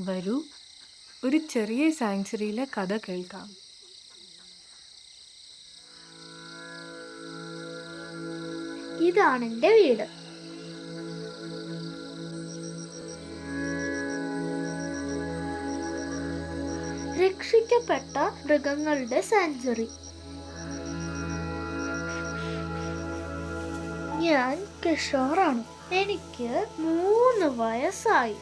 വരൂ, ഒരു ചെറിയ സാങ്ച്വറിയിലെ കഥ കേൾക്കാം. ഇതാണ് എൻ്റെ വീട്. രക്ഷിക്കപ്പെട്ട മൃഗങ്ങളുടെ സാങ്ച്വറി. ഞാൻ കിഷോറാണ്. എനിക്ക് 3 വയസ്സായി.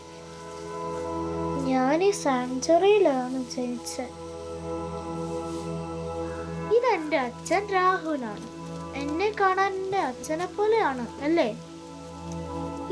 ഞാൻ ഈ സാങ്ച്വറിയിലാണ് ജനിച്ചത്. ഇതെന്റെ അച്ഛൻ രാഹുലാണ്. എന്നെ കാണാൻ എൻ്റെ അച്ഛനെ പോലെയാണ് അല്ലേ?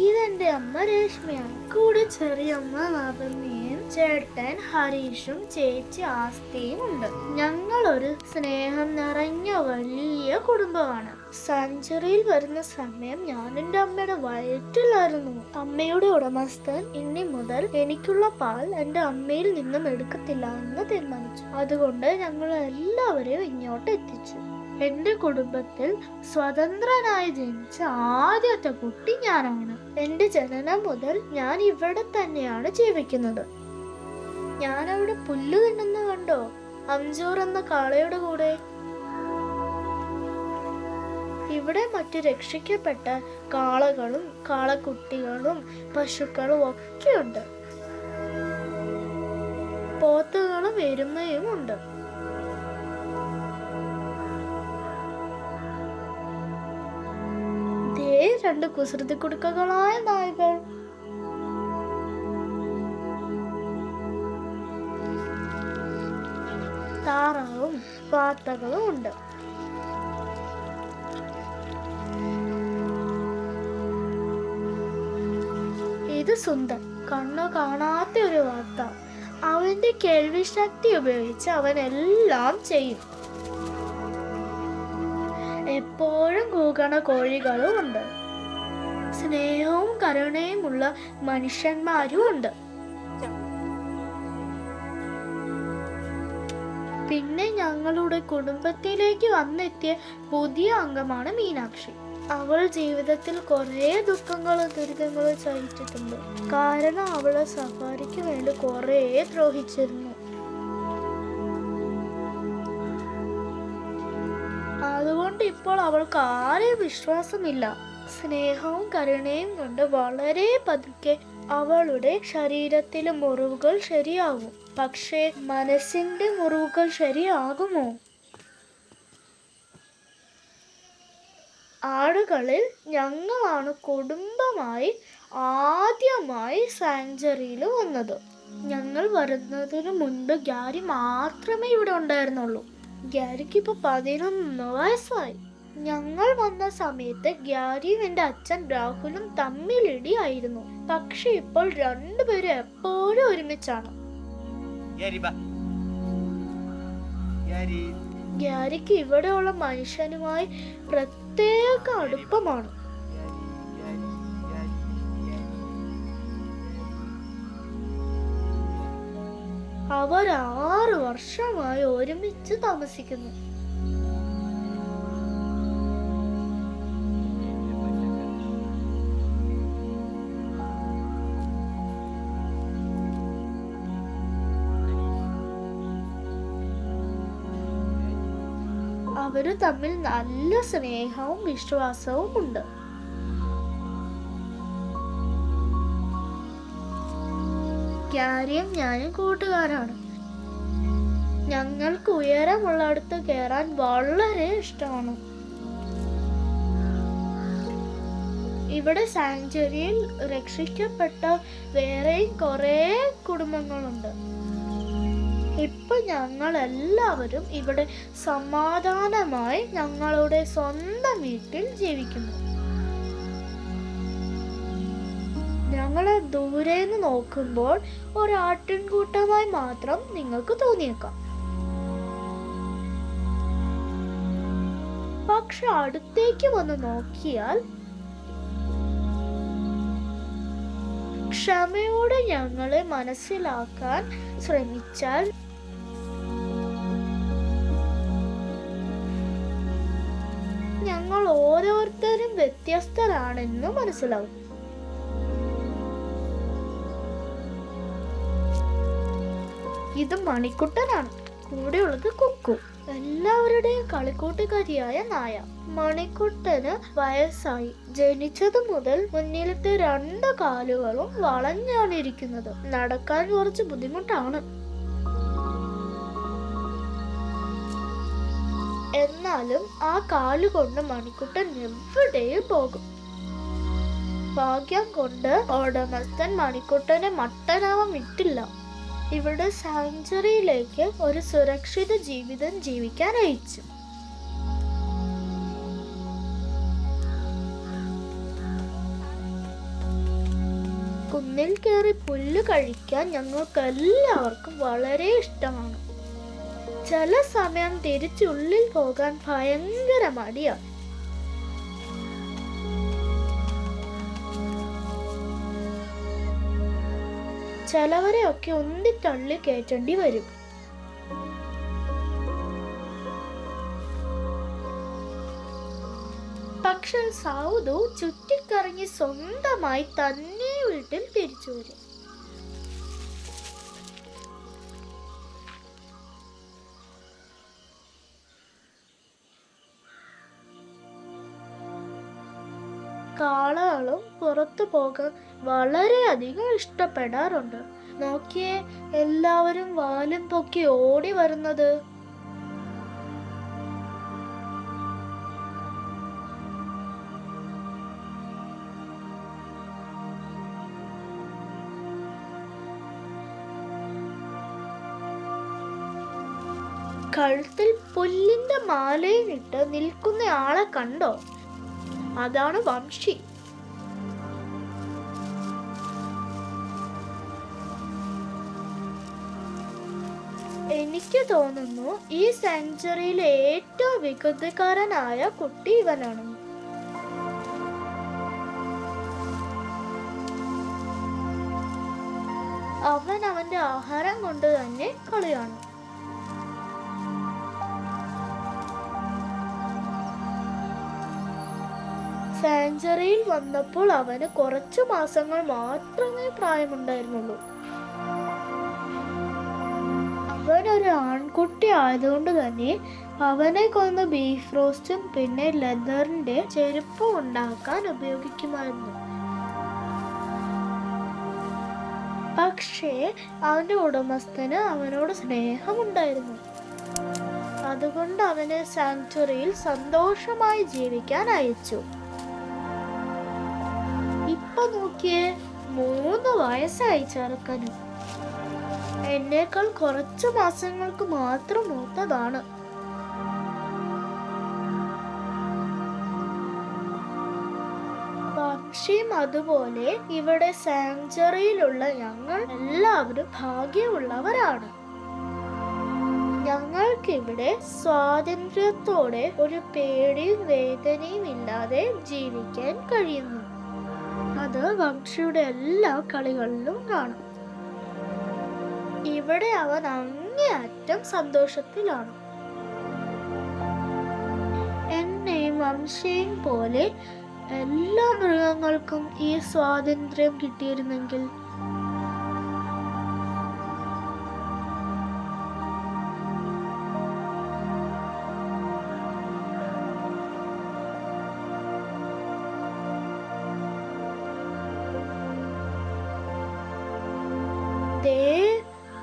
ഇതെന്റെ അമ്മ രേഷ്മയാണ്. കൂടെ ചെറിയമ്മ നവമിയും ചേട്ടൻ ഹരീഷും ചേച്ചി ആസ്തിയും ഉണ്ട്. ഞങ്ങളൊരു സ്നേഹം നിറഞ്ഞ വലിയ കുടുംബമാണ്. സാങ്ച്വറിയിൽ വരുന്ന സമയം ഞാൻ എൻ്റെ അമ്മയുടെ വയറ്റിലായിരുന്നു. അമ്മയുടെ ഉടമസ്ഥൻ ഇനി മുതൽ എനിക്കുള്ള പാൽ എൻ്റെ അമ്മയിൽ നിന്നും എടുക്കത്തില്ല എന്ന് തീരുമാനിച്ചു. അതുകൊണ്ട് ഞങ്ങൾ എല്ലാവരെയും ഇങ്ങോട്ട് എത്തിച്ചു. എന്റെ കുടുംബത്തിൽ സ്വതന്ത്രനായി ജനിച്ച ആദ്യത്തെ കുട്ടി ഞാനാണ്. എന്റെ ജനനം മുതൽ ഞാൻ ഇവിടെ തന്നെയാണ് ജീവിക്കുന്നത്. ഞാൻ അവിടെ പുല്ല് തിന്നുന്ന കണ്ടോ? അംജൂർ എന്ന കാളയുടെ കൂടെ. ഇവിടെ മറ്റു രക്ഷിക്കപ്പെട്ട കാളകളും കാളക്കുട്ടികളും പശുക്കളും ഒക്കെയുണ്ട്. പോത്തുകളും എരുമയും ഉണ്ട്. രണ്ട് കുസൃതി കുടുക്കകളായ നായകൾ. താറാവും പാത്തകളും ഉണ്ട്. ഇത് സുന്ദർ, കണ്ണു കാണാത്ത ഒരു വാർത്ത. അവന്റെ കേൾവി ശക്തി ഉപയോഗിച്ച് അവൻ എല്ലാം ചെയ്യും. എപ്പോഴും കൂകണ കോഴികളും ഉണ്ട്. സ്നേഹവും കരുണയുമുള്ള മനുഷ്യന്മാരും ഉണ്ട്. പിന്നെ ഞങ്ങളുടെ കുടുംബത്തിലേക്ക് വന്നെത്തിയ പുതിയ അംഗമാണ് മീനാക്ഷി. അവൾ ജീവിതത്തിൽ കുറേ ദുഃഖങ്ങളും ദുരിതങ്ങളും സഹിച്ചിട്ടുണ്ട്. കാരണം അവളെ സഫാരിക്ക് വേണ്ടി കുറേ ദ്രോഹിച്ചിരുന്നു. അതുകൊണ്ട് ഇപ്പോൾ അവൾക്ക് ആരെയും വിശ്വാസമില്ല. സ്നേഹവും കരുണയും കൊണ്ട് വളരെ പതുക്കെ അവളുടെ ശരീരത്തിലെ മുറിവുകൾ ശരിയാകും. പക്ഷേ മനസ്സിന്റെ മുറിവുകൾ ശരിയാകുമോ? ആടുകളിൽ ഞങ്ങളാണ് കുടുംബമായി ആദ്യമായി സാങ്ച്വറിയിൽ വന്നത്. ഞങ്ങൾ വരുന്നതിന് മുൻപ് ഗ്യാരി മാത്രമേ ഇവിടെ ഉണ്ടായിരുന്നുള്ളൂ. ഗ്യാരിക്ക് ഇപ്പൊ 11 വയസ്സായി. ഞങ്ങൾ വന്ന സമയത്ത് ഗ്യാരിയും എൻ്റെ അച്ഛൻ രാഹുലും തമ്മിലിടിയായിരുന്നു. പക്ഷെ ഇപ്പോൾ രണ്ടുപേരും എപ്പോഴും ഒരുമിച്ചാണ്. ഗ്യാരിക്ക് ഇവിടെയുള്ള മനുഷ്യനുമായി പ്രത്യേക അടുപ്പമാണ്. അവർ 6 വർഷമായി ഒരുമിച്ച് താമസിക്കുന്നു. അവര് തമ്മിൽ നല്ല സ്നേഹവും വിശ്വാസവും ഉണ്ട്. ഗ്യാരിയും ഞാനും കൂട്ടുകാരാണ്. ഞങ്ങൾക്ക് ഉയരമുള്ളടത്ത് കയറാൻ വളരെ ഇഷ്ടമാണ്. ഇവിടെ സാങ്ച്വറിയിൽ രക്ഷിക്കപ്പെട്ട വേറെയും കുറേ കുടുംബങ്ങളുണ്ട്. ഇപ്പൊ ഞങ്ങൾ എല്ലാവരും ഇവിടെ സമാധാനമായി ഞങ്ങളുടെ സ്വന്തം വീട്ടിൽ ജീവിക്കുന്നു. ഞങ്ങളെ ദൂരേന്ന് നോക്കുമ്പോൾ ഒരാട്ടിൻകൂട്ടമായി മാത്രം നിങ്ങൾക്ക് തോന്നിയേക്കാം. പക്ഷെ അടുത്തേക്ക് വന്ന് നോക്കിയാൽ ക്ഷമയോടെ ഞങ്ങളെ മനസ്സിലാക്കാൻ ശ്രമിച്ചാൽ ഞങ്ങൾ ഓരോരുത്തരും വ്യത്യസ്തരാണെന്ന് മനസ്സിലാവും. ഇത് മണിക്കുട്ടനാണ്. കൂടെയുള്ളത് കുക്കു, എല്ലാവരുടെയും കളിക്കൂട്ടുകാരിയായ നായ. മണിക്കുട്ടന് വയസ്സായി. ജനിച്ചതു മുതൽ മുന്നിലത്തെ 2 കാലുകളും വളഞ്ഞാണ് ഇരിക്കുന്നത്. നടക്കാൻ കുറച്ച് ബുദ്ധിമുട്ടാണ്. എന്നാലും ആ കാലുകൊണ്ട് മണിക്കുട്ടൻ എവിടെയും പോകും. ഭാഗ്യം കൊണ്ട് ഉടമസ്ഥൻ മണിക്കുട്ടനെ മട്ടനാവാൻ വിട്ടില്ല. ഇവിടെ സാങ്ച്വറിയിലേക്ക് ഒരു സുരക്ഷിത ജീവിതം ജീവിക്കാൻ അയച്ചു. കുന്നിൽ കയറി പുല്ല് കഴിക്കാൻ ഞങ്ങൾക്ക് എല്ലാവർക്കും വളരെ ഇഷ്ടമാണ്. ചില സമയം തിരിച്ചുള്ളിൽ പോകാൻ ഭയങ്കര മടിയാണ്. ചിലവരെയൊക്കെ ഉന്തിത്തള്ളി കയറ്റേണ്ടി വരും. പക്ഷെ സൗദു ചുറ്റിക്കറങ്ങി സ്വന്തമായി തന്നെ വീട്ടിൽ തിരിച്ചു വരും. കാളകളും പുറത്തു പോകാൻ വളരെയധികം ഇഷ്ടപ്പെടാറുണ്ട്. നോക്കിയേ, എല്ലാവരും വാലും പൊക്കി ഓടി വരുന്നത്. കഴുത്തിൽ പുല്ലിന്റെ മാലയും ഇട്ട് നിൽക്കുന്ന ആളെ കണ്ടോ? അതാണ് വംശി. എനിക്ക് തോന്നുന്നു ഈ സാങ്ച്വറിയിലെ ഏറ്റവും വികൃതിക്കാരനായ കുട്ടി ഇവനാണ്. അവൻ അവന്റെ ആഹാരം കൊണ്ട് തന്നെ കളിയാണ്. സാങ്ച്വറിയിൽ വന്നപ്പോൾ അവന് കുറച്ചു മാസങ്ങൾ മാത്രമേ പ്രായമുണ്ടായിരുന്നുള്ളൂ. അവനൊരു ആൺകുട്ടി ആയതുകൊണ്ട് തന്നെ അവനെ കൊന്ന് ബീഫ് റോസ്റ്റും പിന്നെ ലെതറിന്റെ ചെരുപ്പും ഉണ്ടാക്കാൻ ഉപയോഗിക്കുമായിരുന്നു. പക്ഷേ അവന്റെ ഉടമസ്ഥന് അവനോട് സ്നേഹമുണ്ടായിരുന്നു. അതുകൊണ്ട് അവനെ സാങ്ച്വറിയിൽ സന്തോഷമായി ജീവിക്കാൻ അയച്ചു. ഇപ്പൊ നോക്കിയേ, 3 വയസ്സായി ചെറുക്കന്. എന്നേക്കാൾ കുറച്ചു മാസങ്ങൾക്ക് മാത്രം മൂത്തതാണ്. പക്ഷിയും അതുപോലെ ഇവിടെ സാങ്ച്വറിയിലുള്ള ഞങ്ങൾ എല്ലാവരും ഭാഗ്യമുള്ളവരാണ്. ഞങ്ങൾക്കിവിടെ സ്വാതന്ത്ര്യത്തോടെ ഒരു പേടിയും വേദനയും ഇല്ലാതെ ജീവിക്കാൻ കഴിയുന്നു. അത് വംശിയുടെ എല്ലാ കളികളിലും കാണും. ഇവിടെ അവൻ അങ്ങേയറ്റം സന്തോഷത്തിലാണ്. എന്നെയും വംശയും പോലെ എല്ലാ മൃഗങ്ങൾക്കും ഈ സ്വാതന്ത്ര്യം കിട്ടിയിരുന്നെങ്കിൽ.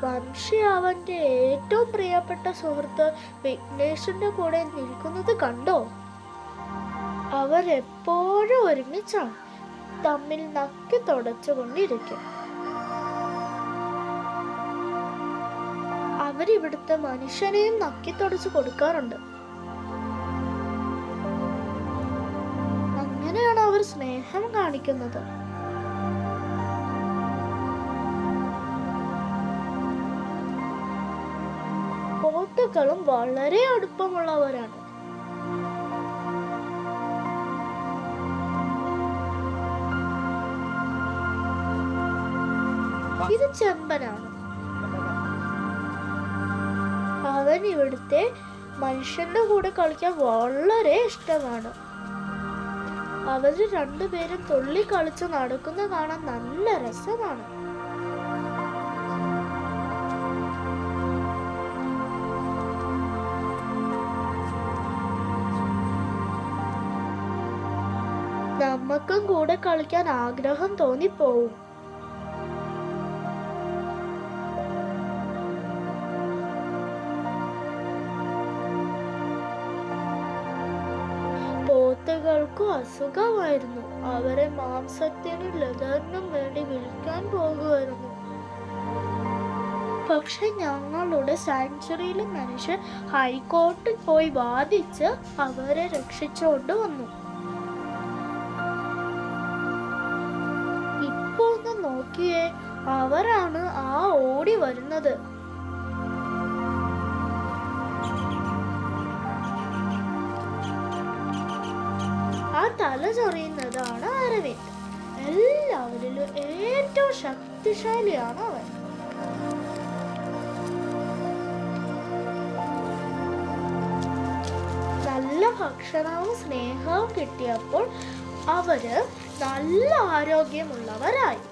വംശി അവന്റെ ഏറ്റവും പ്രിയപ്പെട്ട സുഹൃത്ത് വിഘ്നേഷിന്റെ കൂടെ നിൽക്കുന്നത് കണ്ടോ? അവർ എപ്പോഴും ഒരുമിച്ചാണ്, തമ്മിൽ നക്കി തുടച്ചുകൊണ്ടിരിക്കും. അവരിവിടുത്തെ മനുഷ്യനെയും നക്കി തുടച്ചു കൊടുക്കാറുണ്ട്. അങ്ങനെയാണ് അവർ സ്നേഹം കാണിക്കുന്നത്. പോത്തുകളും വളരെ അടുപ്പമുള്ളവരാണ്. ഇത് ചെമ്പനാണ്. അവൻ ഇവിടുത്തെ മനുഷ്യന്റെ കൂടെ കളിക്കാൻ വളരെ ഇഷ്ടമാണ്. അവര് 2 പേരും തുള്ളി കളിച്ച് നടക്കുന്ന കാണാൻ നല്ല രസമാണ്. നമുക്കും കൂടെ കളിക്കാൻ ആഗ്രഹം തോന്നിപ്പോവും. പോത്തുകൾക്കും അസുഖമായിരുന്നു. അവരെ മാംസത്തിനും ലെതറിനും വേണ്ടി വിൽക്കാൻ പോകുമായിരുന്നു. പക്ഷെ ഞങ്ങളുടെ സാങ്ച്വറിയിലെ മനുഷ്യർ ഹൈക്കോർട്ടിൽ പോയി വാദിച്ച് അവരെ രക്ഷിച്ചുകൊണ്ട് വന്നു. ഇപ്പൊ ഒന്ന് നോക്കിയേ, അവരാണ് ആ ഓടി വരുന്നത്. ആ തല ചൊറിയുന്നതാണ് അരവിന്ദ്. എല്ലാവരിലും ഏറ്റവും ശക്തിശാലിയാണ് അവൻ. നല്ല ഭക്ഷണവും സ്നേഹവും കിട്ടിയപ്പോൾ അവര് നല്ല ആരോഗ്യമുള്ളവരായി.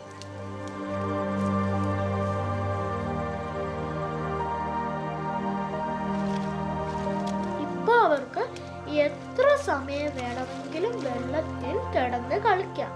ഇപ്പൊ അവർക്ക് എത്ര സമയം വേണമെങ്കിലും വെള്ളത്തിൽ കിടന്ന് കളിക്കാം.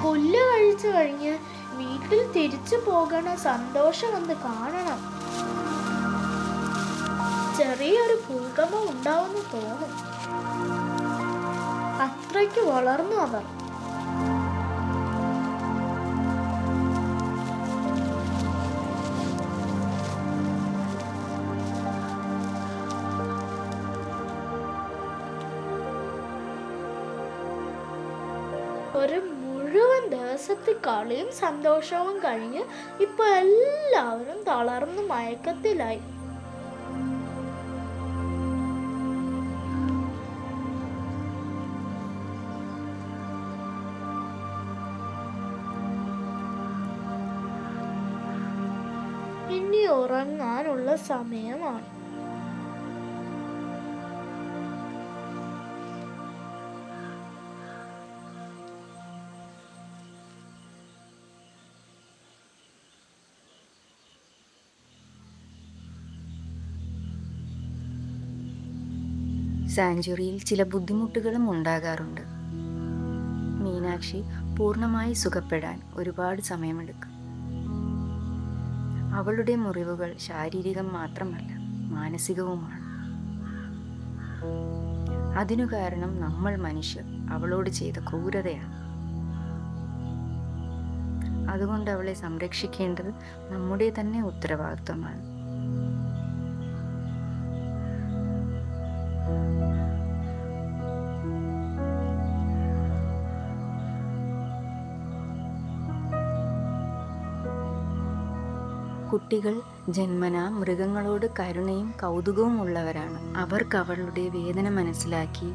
പുല്ല് കഴിച്ചു കഴിഞ്ഞ് വീട്ടിൽ തിരിച്ചു പോകണ സന്തോഷം ഒന്ന് കാണണം. ചെറിയൊരു ഭൂകമ്പം ഉണ്ടാവുമെന്ന് തോന്നും. അത്രയ്ക്ക് വളർന്നു അവർ. ഒരു മുഴുവൻ ദിവസത്തെ കളിയും സന്തോഷവും കഴിഞ്ഞ് ഇപ്പൊ എല്ലാവരും തളർന്ന് മയക്കത്തിലായി. ഇനി ഉറങ്ങാനുള്ള സമയമാണ്. സാങ്ച്വറിയിൽ ചില ബുദ്ധിമുട്ടുകളും ഉണ്ടാകാറുണ്ട്. മീനാക്ഷി പൂർണ്ണമായി സുഖപ്പെടാൻ ഒരുപാട് സമയമെടുക്കും. അവളുടെ മുറിവുകൾ ശാരീരികം മാത്രമല്ല, മാനസികവുമാണ്. അതിനു കാരണം നമ്മൾ മനുഷ്യർ അവളോട് ചെയ്ത ക്രൂരതയാണ്. അതുകൊണ്ട് അവളെ സംരക്ഷിക്കേണ്ടത് നമ്മുടെ തന്നെ ഉത്തരവാദിത്വമാണ്. കുട്ടികൾ ജന്മനാ മൃഗങ്ങളോട് കരുണയും കൗതുകവും ഉള്ളവരാണ്. അവർക്ക് അവളുടെ വേദന മനസ്സിലാക്കി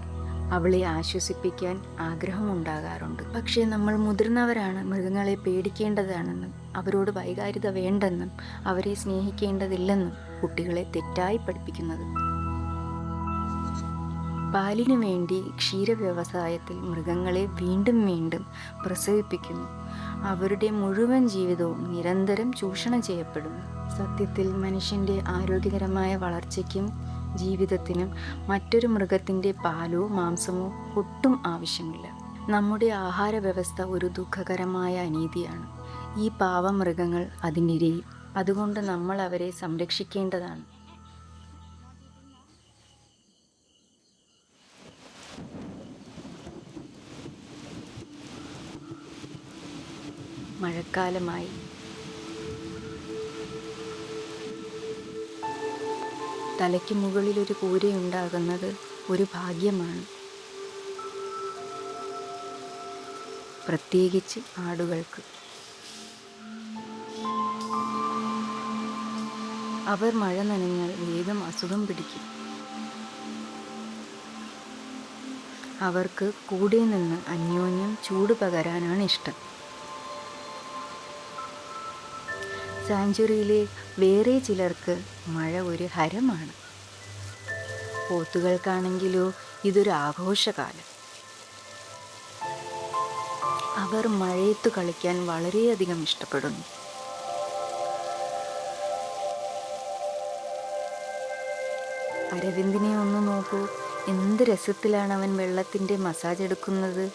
അവളെ ആശ്വസിപ്പിക്കാൻ ആഗ്രഹമുണ്ടാകാറുണ്ട്. പക്ഷേ നമ്മൾ മുതിർന്നവരാണ് മൃഗങ്ങളെ പേടിക്കേണ്ടതാണെന്നും അവരോട് വൈകാരികത വേണ്ടെന്നും അവരെ സ്നേഹിക്കേണ്ടതില്ലെന്നും കുട്ടികളെ തെറ്റായി പഠിപ്പിക്കുന്നത്. പാലിനു വേണ്ടി ക്ഷീരവ്യവസായത്തിൽ മൃഗങ്ങളെ വീണ്ടും വീണ്ടും പ്രസവിപ്പിക്കുന്നു. അവരുടെ മുഴുവൻ ജീവിതവും നിരന്തരം ചൂഷണം ചെയ്യപ്പെടുന്നു. സത്യത്തിൽ മനുഷ്യൻ്റെ ആരോഗ്യകരമായ വളർച്ചയ്ക്കും ജീവിതത്തിനും മറ്റൊരു മൃഗത്തിൻ്റെ പാലോ മാംസമോ ഒട്ടും ആവശ്യമില്ല. നമ്മുടെ ആഹാര വ്യവസ്ഥ ഒരു ദുഃഖകരമായ അനീതിയാണ്. ഈ പാവമൃഗങ്ങൾ അതിനിരയിൽ. അതുകൊണ്ട് നമ്മൾ അവരെ സംരക്ഷിക്കേണ്ടതാണ്. മഴക്കാലമായി. തലയ്ക്ക് മുകളിലൊരു കൂരയുണ്ടാകുന്നത് ഒരു ഭാഗ്യമാണ്. പ്രത്യേകിച്ച് ആടുകൾക്ക്. അവർ മഴ നനഞ്ഞാൽ വേഗം അസുഖം പിടിക്കും. അവർക്ക് കൂടെ നിന്ന് അന്യോന്യം ചൂട് പകരാനാണ് ഇഷ്ടം. സാങ്ച്വറിയിലെ വേറെ ചിലർക്ക് മഴ ഒരു ഹരമാണ്. പോത്തുകൾക്കാണെങ്കിലോ ഇതൊരു ആഘോഷകാലം. അവർ മഴയത്തു കളിക്കാൻ വളരെയധികം ഇഷ്ടപ്പെടുന്നു. അരവിന്ദിനെ ഒന്ന് നോക്കൂ, എന്ത് രസത്തിലാണ് അവൻ വെള്ളത്തിൻ്റെ മസാജ് എടുക്കുന്നത്.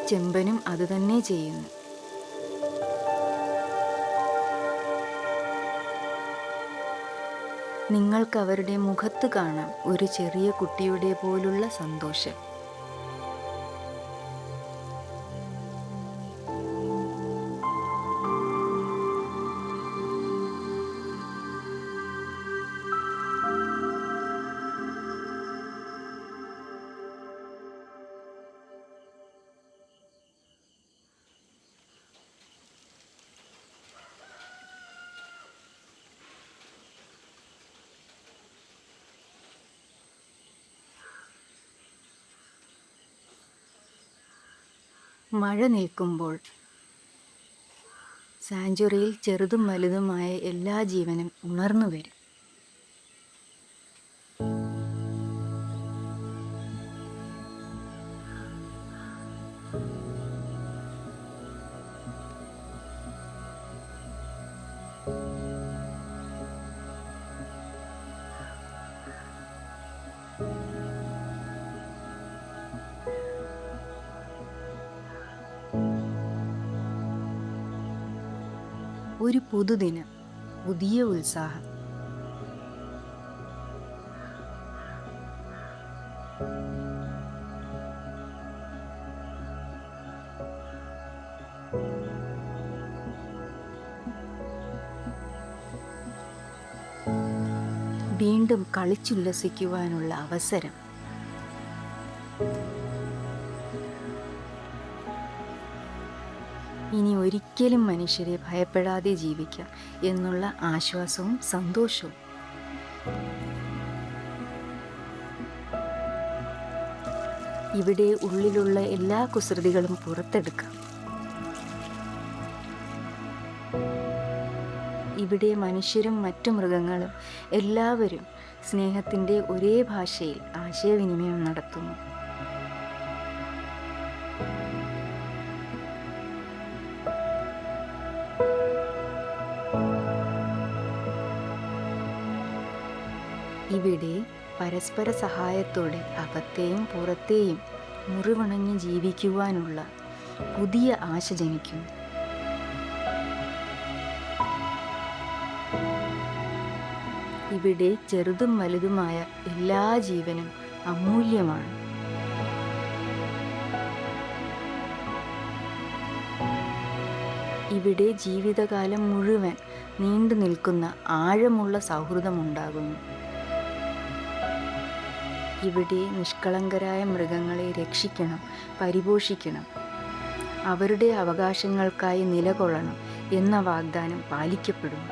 ചെമ്പനും അതുതന്നെ ചെയ്യുന്നു. നിങ്ങൾക്ക് അവരുടെ മുഖത്ത് കാണാം ഒരു ചെറിയ കുട്ടിയുടെ പോലുള്ള സന്തോഷം. മഴ നിൽക്കുമ്പോൾ സാങ്ച്വറിയിൽ ചെറുതും വലുതുമായ എല്ലാ ജീവനും ഉണർന്നു വരും. ഒരു പുതുദിനം, പുതിയ ഉത്സാഹം. വീണ്ടും കളിച്ചുല്ലസിക്കുവാനുള്ള അവസരം. ഇനി ഒരിക്കലും മനുഷ്യരെ ഭയപ്പെടാതെ ജീവിക്കാം എന്നുള്ള ആശ്വാസവും സന്തോഷവും. ഇവിടെ ഉള്ളിലുള്ള എല്ലാ കുസൃതികളും പുറത്തെടുക്കാം. ഇവിടെ മനുഷ്യരും മറ്റു മൃഗങ്ങളും എല്ലാവരും സ്നേഹത്തിൻ്റെ ഒരേ ഭാഷയിൽ ആശയവിനിമയം നടത്തുന്നു. ഇവിടെ പരസ്പര സഹായത്തോടെ അകത്തെയും പുറത്തെയും മുറിവണങ്ങി ജീവിക്കുവാനുള്ള പുതിയ ആശ ജനിക്കുന്നു. ഇവിടെ ചെറുതും വലുതുമായ എല്ലാ ജീവനും അമൂല്യമാണ്. ഇവിടെ ജീവിതകാലം മുഴുവൻ നീണ്ടു നിൽക്കുന്ന ആഴമുള്ള സൗഹൃദമുണ്ടാകുന്നു. ഇവിടെ നിഷ്കളങ്കരായ മൃഗങ്ങളെ രക്ഷിക്കണം, പരിപോഷിക്കണം, അവരുടെ അവകാശങ്ങൾക്കായി നിലകൊള്ളണം എന്ന വാഗ്ദാനം പാലിക്കപ്പെടുന്നു.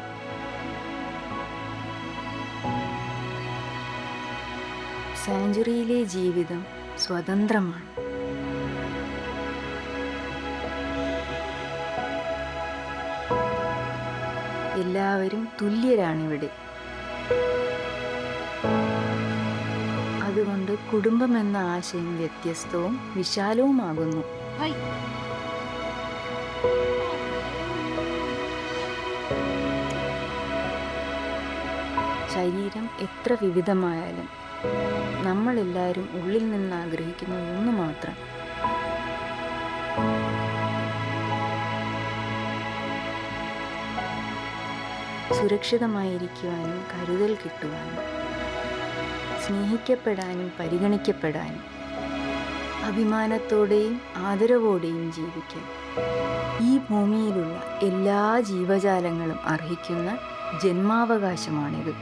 സാങ്ച്വറിയിലെ ജീവിതം സ്വതന്ത്രമാണ്. എല്ലാവരും തുല്യരാണിവിടെ. അതുകൊണ്ട് കുടുംബം എന്ന ആശയം വ്യത്യസ്തവും വിശാലവുമാകുന്നു. ശരീരം എത്ര വിവിധമായാലും നമ്മളെല്ലാവരും ഉള്ളിൽ നിന്ന് ആഗ്രഹിക്കുന്ന ഒന്ന് മാത്രം: സുരക്ഷിതമായിരിക്കുവാനും കരുതൽ കിട്ടുവാനും സ്നേഹിക്കപ്പെടാനും പരിഗണിക്കപ്പെടാനും അഭിമാനത്തോടെയും ആദരവോടെയും ജീവിക്കാൻ ഈ ഭൂമിയിലുള്ള എല്ലാ ജീവജാലങ്ങളും അർഹിക്കുന്ന ജന്മാവകാശമാണിത്.